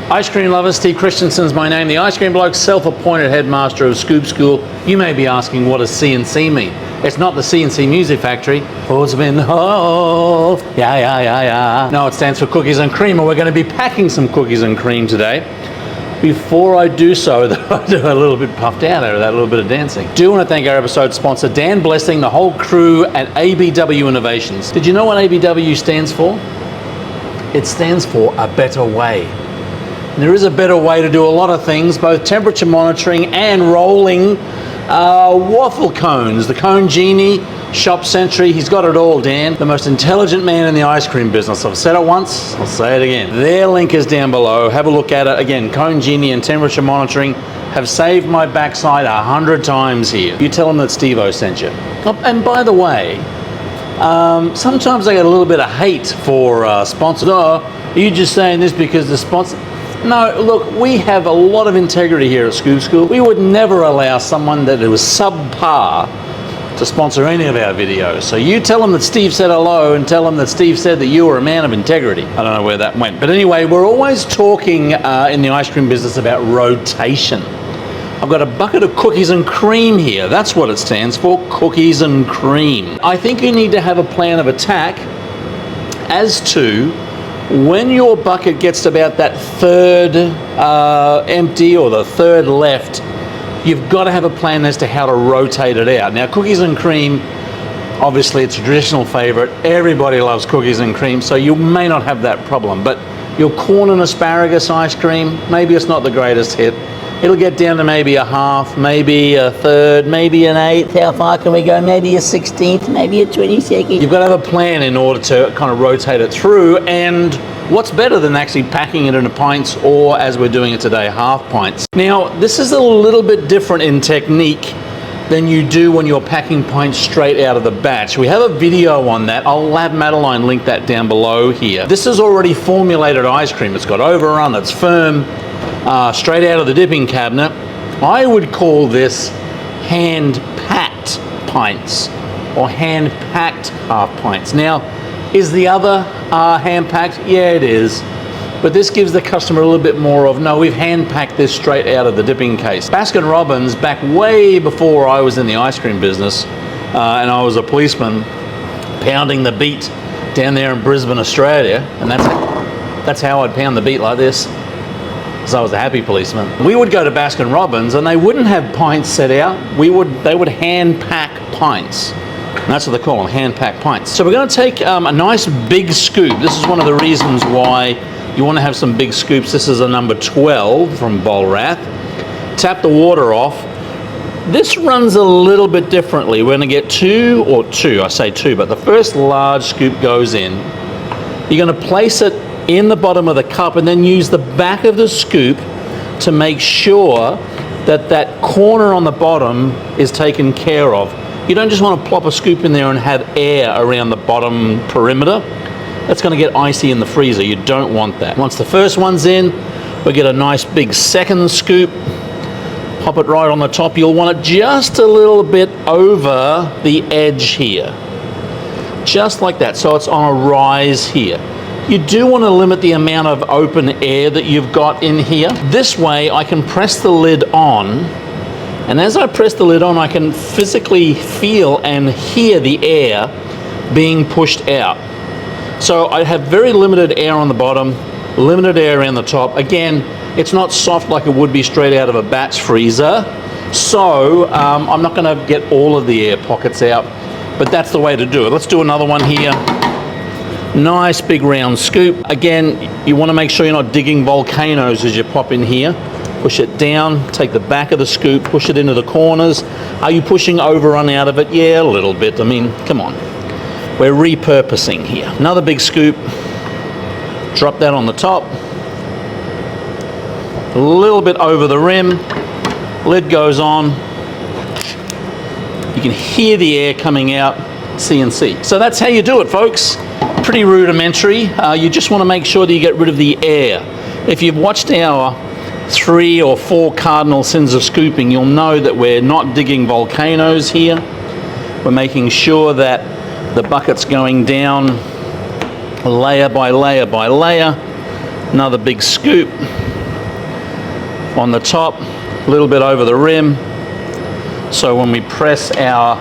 Ice cream lovers, Steve Christensen's my name, the ice cream bloke, self-appointed headmaster of Scoop School. You may be asking, what does CNC mean? It's not the CNC Music Factory. Husband, oh, yeah. No, it stands for cookies and cream, and we're going to be packing some cookies and cream today. Before I do so, though, I do a little bit puffed out out of that, a little bit of dancing. Do want to thank our episode sponsor, Dan Blessing, the whole crew at ABW Innovations. Did you know what ABW stands for? It stands for a better way. There is a better way to do a lot of things, both temperature monitoring and rolling waffle cones. The Cone Genie, Shop Sentry, he's got it all, Dan. The most intelligent man in the ice cream business. I've said it once, I'll say it again. Their link is down below. Have a look at it. Again, Cone Genie and temperature monitoring have saved my backside 100 times here. You tell them that Steve-O sent you. Oh, and by the way, sometimes I get a little bit of hate for sponsors. Oh, are you just saying this because the sponsor... No, look, we have a lot of integrity here at Scoop School. We would never allow someone that was subpar to sponsor any of our videos. So you tell them that Steve said hello and tell them that Steve said that you were a man of integrity. I don't know where that went. But anyway, we're always talking in the ice cream business about rotation. I've got a bucket of cookies and cream here. That's what it stands for, cookies and cream. I think you need to have a plan of attack as to when your bucket gets to about that third empty or the third left, you've got to have a plan as to how to rotate it out. Now, cookies and cream, obviously it's a traditional favorite. Everybody loves cookies and cream, so you may not have that problem. But your corn and asparagus ice cream, maybe it's not the greatest hit. It'll get down to maybe a half, maybe a third, maybe an eighth. How far can we go? Maybe a 16th, maybe a 22nd. You've got to have a plan in order to kind of rotate it through. And what's better than actually packing it into pints or, as we're doing it today, half pints. Now, this is a little bit different in technique than you do when you're packing pints straight out of the batch. We have a video on that. I'll have Madeline link that down below here. This is already formulated ice cream. It's got overrun, it's firm. Straight out of the dipping cabinet. I would call this hand-packed pints or hand-packed half pints. Now, is the other hand-packed? Yeah, it is. But this gives the customer a little bit more of, no, we've hand-packed this straight out of the dipping case. Baskin-Robbins, back way before I was in the ice cream business, and I was a policeman pounding the beat down there in Brisbane, Australia, and that's how I'd pound the beat like this. Because I was a happy policeman. We would go to Baskin-Robbins and they wouldn't have pints set out. They would hand pack pints. And that's what they call them, hand pack pints. So we're going to take a nice big scoop. This is one of the reasons why you want to have some big scoops. This is a number 12 from Bolrath. Tap the water off. This runs a little bit differently. We're going to get two, I say two, but the first large scoop goes in. You're going to place it in the bottom of the cup and then use the back of the scoop to make sure that that corner on the bottom is taken care of. You don't just want to plop a scoop in there and have air around the bottom perimeter. That's going to get icy in the freezer. You don't want that. Once the first one's in, we get a nice big second scoop. Pop it right on the top. You'll want it just a little bit over the edge here. Just like that. So it's on a rise here. You do want to limit the amount of open air that you've got in here. This way I can press the lid on, and as I press the lid on I can physically feel and hear the air being pushed out. So I have very limited air on the bottom, limited air around the top. Again, it's not soft like it would be straight out of a batch freezer, so I'm not going to get all of the air pockets out, but that's the way to do it. Let's do another one here. Nice big round scoop. Again, you want to make sure you're not digging volcanoes as you pop in here. Push it down, take the back of the scoop, push it into the corners. Are you pushing overrun out of it? Yeah, a little bit. I mean, come on. We're repurposing here. Another big scoop. Drop that on the top. A little bit over the rim. Lid goes on. You can hear the air coming out. CNC. So that's how you do it, folks. Pretty rudimentary. You just want to make sure that you get rid of the air. If you've watched our 3 or 4 cardinal sins of scooping, you'll know that we're not digging volcanoes here. We're making sure that the bucket's going down layer by layer by layer. Another big scoop on the top, a little bit over the rim. So when we press our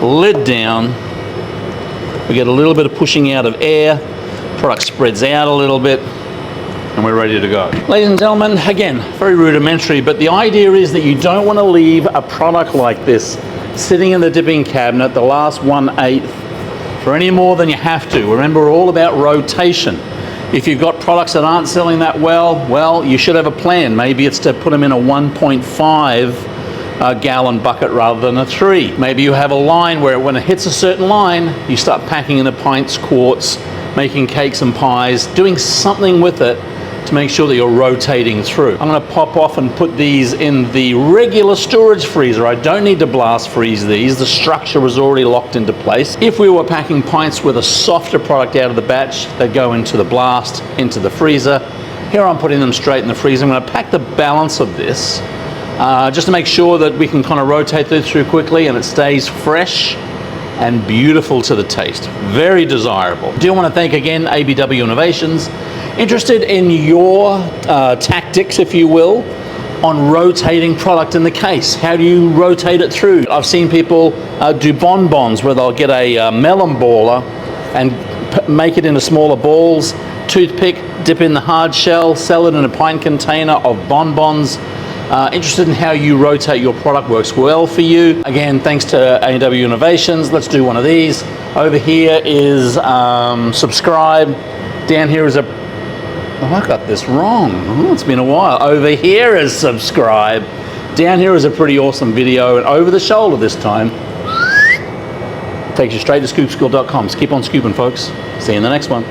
lid down, we get a little bit of pushing out of air, product spreads out a little bit, and we're ready to go. Ladies and gentlemen, again, very rudimentary, but the idea is that you don't want to leave a product like this sitting in the dipping cabinet, the last 1/8, for any more than you have to. Remember, we're all about rotation. If you've got products that aren't selling that well, you should have a plan. Maybe it's to put them in a 1.5 gallon bucket rather than a 3. Maybe you have a line where when it hits a certain line, you start packing in the pints, quarts, making cakes and pies, doing something with it to make sure that you're rotating through. I'm going to pop off and put these in the regular storage freezer. I don't need to blast freeze these. The structure is already locked into place. If we were packing pints with a softer product out of the batch, they'd go into the blast, into the freezer. Here I'm putting them straight in the freezer. I'm going to pack the balance of this just to make sure that we can kind of rotate this through quickly and it stays fresh and beautiful to the taste. Very desirable. Do want to thank again ABW Innovations. Interested in your tactics, if you will, on rotating product in the case. How do you rotate it through? I've seen people do bonbons where they'll get a melon baller and make it into smaller balls, toothpick, dip in the hard shell, sell it in a pint container of bonbons. Interested in how you rotate your product, works well for you. Again, thanks to ABW Innovations. Let's do one of these. Over here is subscribe. Down here is a oh, I got this wrong. Oh, it's been a while. Over here is subscribe. Down here is a pretty awesome video, and over the shoulder this time takes you straight to scoopschool.com. So keep on scooping, folks. See you in the next one.